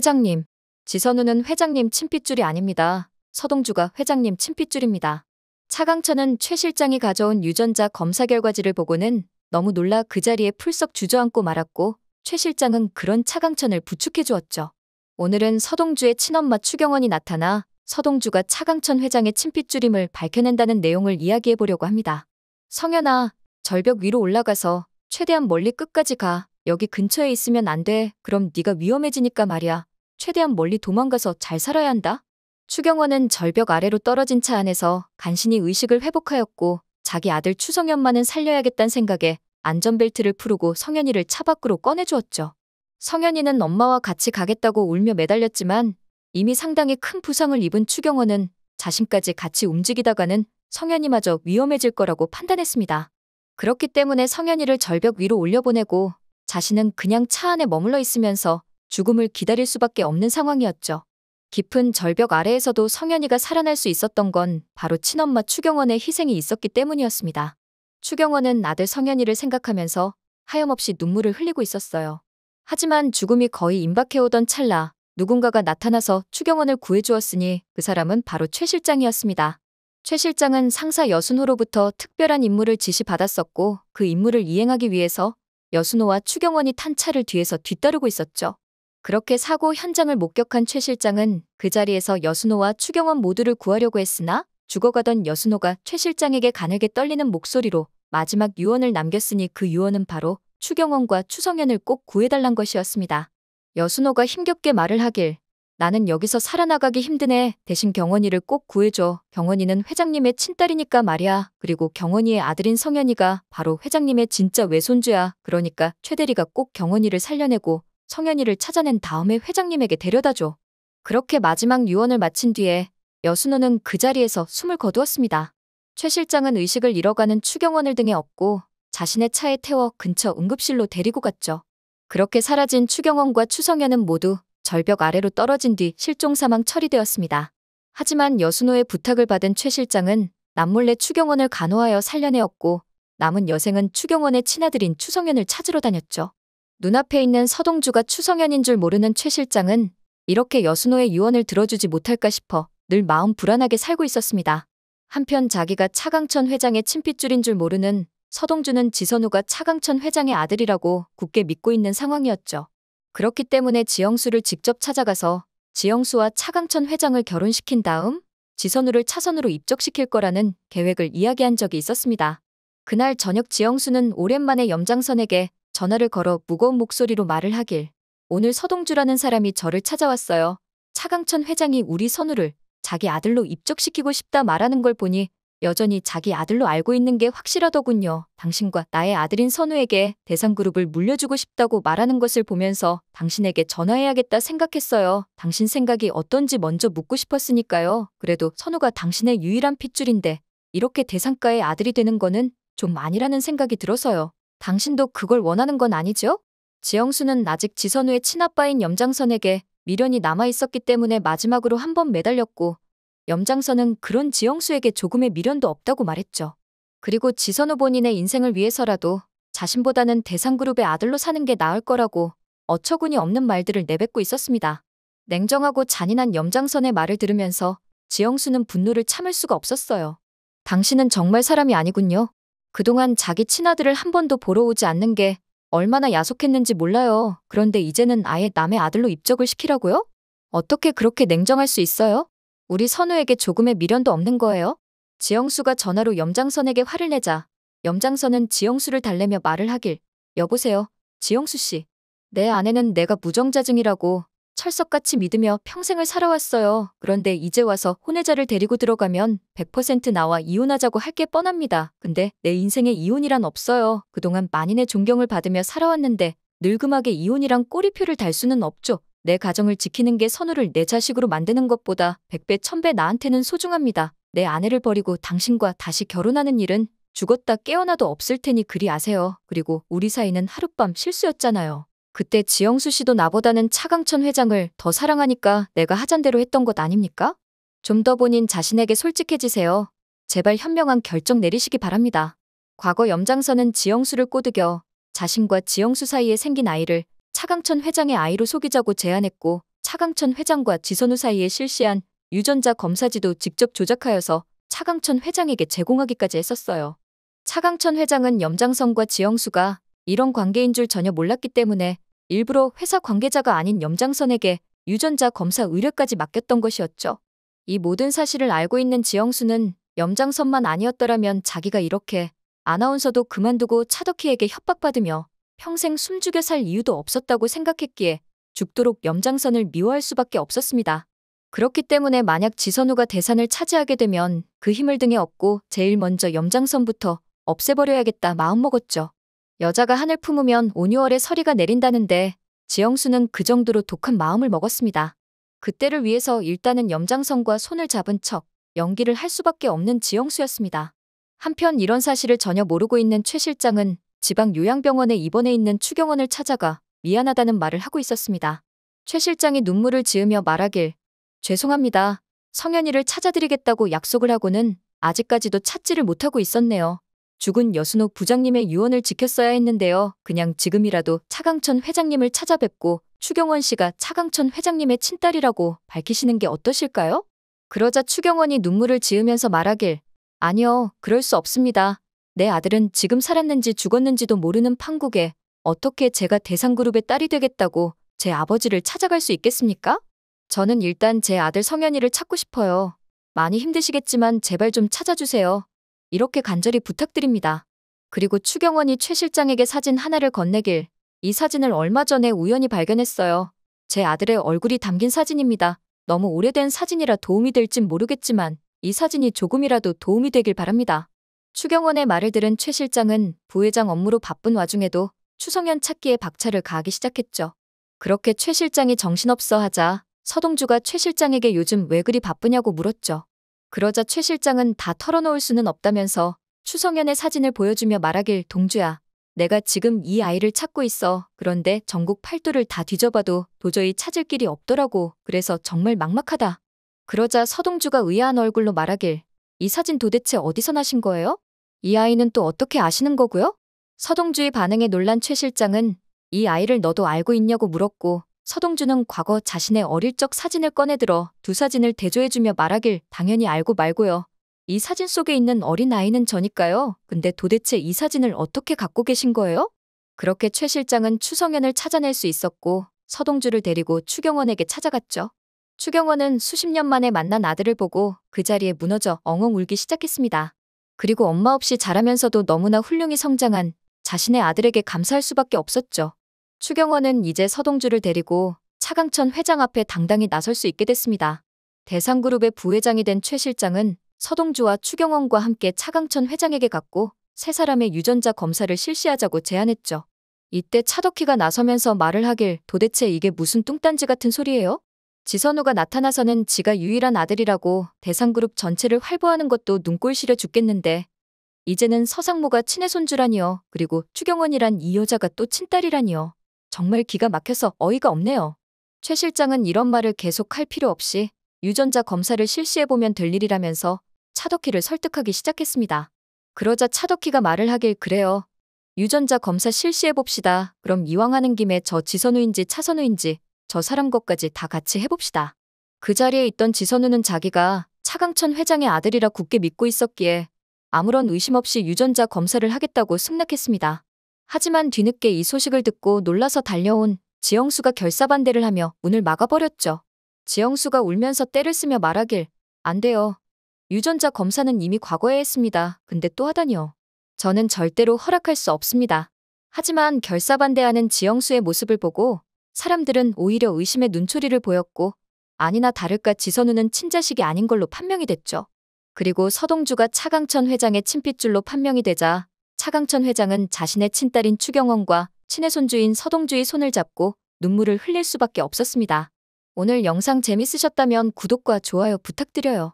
회장님, 지선우는 회장님 친핏줄이 아닙니다. 서동주가 회장님 친핏줄입니다. 차강천은 최 실장이 가져온 유전자 검사 결과지를 보고는 너무 놀라 그 자리에 풀썩 주저앉고 말았고 최 실장은 그런 차강천을 부축해 주었죠. 오늘은 서동주의 친엄마 추경원이 나타나 서동주가 차강천 회장의 친핏줄임을 밝혀낸다는 내용을 이야기해 보려고 합니다. 성현아, 절벽 위로 올라가서 최대한 멀리 끝까지 가. 여기 근처에 있으면 안 돼. 그럼 네가 위험해지니까 말이야. 최대한 멀리 도망가서 잘 살아야 한다. 추경원은 절벽 아래로 떨어진 차 안에서 간신히 의식을 회복하였고 자기 아들 추성현만은 살려야겠다는 생각에 안전벨트를 풀고 성현이를 차 밖으로 꺼내주었죠. 성현이는 엄마와 같이 가겠다고 울며 매달렸지만 이미 상당히 큰 부상을 입은 추경원은 자신까지 같이 움직이다가는 성현이마저 위험해질 거라고 판단했습니다. 그렇기 때문에 성현이를 절벽 위로 올려보내고 자신은 그냥 차 안에 머물러 있으면서 죽음을 기다릴 수밖에 없는 상황이었죠. 깊은 절벽 아래에서도 성현이가 살아날 수 있었던 건 바로 친엄마 추경원의 희생이 있었기 때문이었습니다. 추경원은 아들 성현이를 생각하면서 하염없이 눈물을 흘리고 있었어요. 하지만 죽음이 거의 임박해오던 찰나 누군가가 나타나서 추경원을 구해주었으니 그 사람은 바로 최 실장이었습니다. 최 실장은 상사 여순호로부터 특별한 임무를 지시받았었고 그 임무를 이행하기 위해서 여순호와 추경원이 탄 차를 뒤에서 뒤따르고 있었죠. 그렇게 사고 현장을 목격한 최 실장은 그 자리에서 여순호와 추경원 모두를 구하려고 했으나 죽어가던 여순호가 최 실장에게 가늘게 떨리는 목소리로 마지막 유언을 남겼으니 그 유언은 바로 추경원과 추성현을 꼭 구해달란 것이었습니다. 여순호가 힘겹게 말을 하길 나는 여기서 살아나가기 힘드네. 대신 경원이를 꼭 구해줘. 경원이는 회장님의 친딸이니까 말이야. 그리고 경원이의 아들인 성현이가 바로 회장님의 진짜 외손주야. 그러니까 최 대리가 꼭 경원이를 살려내고 성현이를 찾아낸 다음에 회장님에게 데려다줘. 그렇게 마지막 유언을 마친 뒤에 여순호는 그 자리에서 숨을 거두었습니다. 최 실장은 의식을 잃어가는 추경원을 등에 업고 자신의 차에 태워 근처 응급실로 데리고 갔죠. 그렇게 사라진 추경원과 추성현은 모두 절벽 아래로 떨어진 뒤 실종 사망 처리되었습니다. 하지만 여순호의 부탁을 받은 최 실장은 남몰래 추경원을 간호하여 살려내었고 남은 여생은 추경원의 친아들인 추성현을 찾으러 다녔죠. 눈앞에 있는 서동주가 추성현인 줄 모르는 최 실장은 이렇게 여순호의 유언을 들어주지 못할까 싶어 늘 마음 불안하게 살고 있었습니다. 한편 자기가 차강천 회장의 친핏줄인 줄 모르는 서동주는 지선우가 차강천 회장의 아들이라고 굳게 믿고 있는 상황이었죠. 그렇기 때문에 지영수를 직접 찾아가서 지영수와 차강천 회장을 결혼시킨 다음 지선우를 차선으로 입적시킬 거라는 계획을 이야기한 적이 있었습니다. 그날 저녁 지영수는 오랜만에 염장선에게 전화를 걸어 무거운 목소리로 말을 하길 오늘 서동주라는 사람이 저를 찾아왔어요. 차강천 회장이 우리 선우를 자기 아들로 입적시키고 싶다 말하는 걸 보니 여전히 자기 아들로 알고 있는 게 확실하더군요. 당신과 나의 아들인 선우에게 대상그룹을 물려주고 싶다고 말하는 것을 보면서 당신에게 전화해야겠다 생각했어요. 당신 생각이 어떤지 먼저 묻고 싶었으니까요. 그래도 선우가 당신의 유일한 핏줄인데 이렇게 대상가의 아들이 되는 거는 좀 아니라는 생각이 들어서요. 당신도 그걸 원하는 건 아니죠? 지영수는 아직 지선우의 친아빠인 염장선에게 미련이 남아있었기 때문에 마지막으로 한 번 매달렸고 염장선은 그런 지영수에게 조금의 미련도 없다고 말했죠. 그리고 지선우 본인의 인생을 위해서라도 자신보다는 대상그룹의 아들로 사는 게 나을 거라고 어처구니 없는 말들을 내뱉고 있었습니다. 냉정하고 잔인한 염장선의 말을 들으면서 지영수는 분노를 참을 수가 없었어요. 당신은 정말 사람이 아니군요. 그동안 자기 친아들을 한 번도 보러 오지 않는 게 얼마나 야속했는지 몰라요. 그런데 이제는 아예 남의 아들로 입적을 시키라고요? 어떻게 그렇게 냉정할 수 있어요? 우리 선우에게 조금의 미련도 없는 거예요? 지영수가 전화로 염장선에게 화를 내자 염장선은 지영수를 달래며 말을 하길 여보세요, 지영수 씨. 내 아내는 내가 무정자증이라고 철석같이 믿으며 평생을 살아왔어요. 그런데 이제 와서 혼외자를 데리고 들어가면 100% 나와 이혼하자고 할 게 뻔합니다. 근데 내 인생에 이혼이란 없어요. 그동안 만인의 존경을 받으며 살아왔는데 늙음하게 이혼이란 꼬리표를 달 수는 없죠. 내 가정을 지키는 게 선우를 내 자식으로 만드는 것보다 100배 1000배 나한테는 소중합니다. 내 아내를 버리고 당신과 다시 결혼하는 일은 죽었다 깨어나도 없을 테니 그리 아세요. 그리고 우리 사이는 하룻밤 실수였잖아요. 그때 지영수 씨도 나보다는 차강천 회장을 더 사랑하니까 내가 하잔 대로 했던 것 아닙니까? 좀 더 본인 자신에게 솔직해지세요. 제발 현명한 결정 내리시기 바랍니다. 과거 염장선은 지영수를 꼬드겨 자신과 지영수 사이에 생긴 아이를 차강천 회장의 아이로 속이자고 제안했고 차강천 회장과 지선우 사이에 실시한 유전자 검사지도 직접 조작하여서 차강천 회장에게 제공하기까지 했었어요. 차강천 회장은 염장선과 지영수가 이런 관계인 줄 전혀 몰랐기 때문에 일부러 회사 관계자가 아닌 염장선에게 유전자 검사 의뢰까지 맡겼던 것이었죠. 이 모든 사실을 알고 있는 지영수는 염장선만 아니었더라면 자기가 이렇게 아나운서도 그만두고 차덕희에게 협박받으며 평생 숨죽여 살 이유도 없었다고 생각했기에 죽도록 염장선을 미워할 수밖에 없었습니다. 그렇기 때문에 만약 지선우가 대산을 차지하게 되면 그 힘을 등에 업고 제일 먼저 염장선부터 없애버려야겠다 마음먹었죠. 여자가 한을 품으면 5, 6월에 서리가 내린다는데 지영수는 그 정도로 독한 마음을 먹었습니다. 그때를 위해서 일단은 염장선과 손을 잡은 척 연기를 할 수밖에 없는 지영수였습니다. 한편 이런 사실을 전혀 모르고 있는 최 실장은 지방 요양병원에 입원해 있는 추경원을 찾아가 미안하다는 말을 하고 있었습니다. 최 실장이 눈물을 지으며 말하길 죄송합니다. 성현이를 찾아드리겠다고 약속을 하고는 아직까지도 찾지를 못하고 있었네요. 죽은 여순옥 부장님의 유언을 지켰어야 했는데요. 그냥 지금이라도 차강천 회장님을 찾아뵙고 추경원 씨가 차강천 회장님의 친딸이라고 밝히시는 게 어떠실까요? 그러자 추경원이 눈물을 지으면서 말하길 아니요, 그럴 수 없습니다. 내 아들은 지금 살았는지 죽었는지도 모르는 판국에 어떻게 제가 대상그룹의 딸이 되겠다고 제 아버지를 찾아갈 수 있겠습니까? 저는 일단 제 아들 성현이를 찾고 싶어요. 많이 힘드시겠지만 제발 좀 찾아주세요. 이렇게 간절히 부탁드립니다. 그리고 추경원이 최 실장에게 사진 하나를 건네길 이 사진을 얼마 전에 우연히 발견했어요. 제 아들의 얼굴이 담긴 사진입니다. 너무 오래된 사진이라 도움이 될진 모르겠지만 이 사진이 조금이라도 도움이 되길 바랍니다. 추경원의 말을 들은 최 실장은 부회장 업무로 바쁜 와중에도 추성현 찾기에 박차를 가하기 시작했죠. 그렇게 최 실장이 정신없어 하자 서동주가 최 실장에게 요즘 왜 그리 바쁘냐고 물었죠. 그러자 최 실장은 다 털어놓을 수는 없다면서 추성현의 사진을 보여주며 말하길 동주야. 내가 지금 이 아이를 찾고 있어. 그런데 전국 팔도를 다 뒤져봐도 도저히 찾을 길이 없더라고. 그래서 정말 막막하다. 그러자 서동주가 의아한 얼굴로 말하길 이 사진 도대체 어디서 나신 거예요? 이 아이는 또 어떻게 아시는 거고요? 서동주의 반응에 놀란 최 실장은 이 아이를 너도 알고 있냐고 물었고 서동주는 과거 자신의 어릴 적 사진을 꺼내들어 두 사진을 대조해주며 말하길 당연히 알고 말고요. 이 사진 속에 있는 어린 아이는 저니까요. 근데 도대체 이 사진을 어떻게 갖고 계신 거예요? 그렇게 최 실장은 추성현을 찾아낼 수 있었고 서동주를 데리고 추경원에게 찾아갔죠. 추경원은 수십 년 만에 만난 아들을 보고 그 자리에 무너져 엉엉 울기 시작했습니다. 그리고 엄마 없이 자라면서도 너무나 훌륭히 성장한 자신의 아들에게 감사할 수밖에 없었죠. 추경원은 이제 서동주를 데리고 차강천 회장 앞에 당당히 나설 수 있게 됐습니다. 대상그룹의 부회장이 된 최 실장은 서동주와 추경원과 함께 차강천 회장에게 갔고 세 사람의 유전자 검사를 실시하자고 제안했죠. 이때 차덕희가 나서면서 말을 하길 도대체 이게 무슨 뚱딴지 같은 소리예요? 지선우가 나타나서는 지가 유일한 아들이라고 대상그룹 전체를 활보하는 것도 눈꼴 시려 죽겠는데 이제는 서상모가 친애 손주라니요. 그리고 추경원이란 이 여자가 또 친딸이라니요. 정말 기가 막혀서 어이가 없네요. 최 실장은 이런 말을 계속 할 필요 없이 유전자 검사를 실시해보면 될 일이라면서 차덕희를 설득하기 시작했습니다. 그러자 차덕희가 말을 하길 그래요. 유전자 검사 실시해봅시다. 그럼 이왕 하는 김에 저 지선우인지 차선우인지 저 사람 것까지 다 같이 해봅시다. 그 자리에 있던 지선우는 자기가 차강천 회장의 아들이라 굳게 믿고 있었기에 아무런 의심 없이 유전자 검사를 하겠다고 승낙했습니다. 하지만 뒤늦게 이 소식을 듣고 놀라서 달려온 지영수가 결사반대를 하며 문을 막아버렸죠. 지영수가 울면서 떼를 쓰며 말하길 안 돼요. 유전자 검사는 이미 과거에 했습니다. 근데 또 하다니요. 저는 절대로 허락할 수 없습니다. 하지만 결사반대하는 지영수의 모습을 보고 사람들은 오히려 의심의 눈초리를 보였고 아니나 다를까 지선우는 친자식이 아닌 걸로 판명이 됐죠. 그리고 서동주가 차강천 회장의 친핏줄로 판명이 되자 차강천 회장은 자신의 친딸인 추경원과 친애 손주인 서동주의 손을 잡고 눈물을 흘릴 수밖에 없었습니다. 오늘 영상 재밌으셨다면 구독과 좋아요 부탁드려요.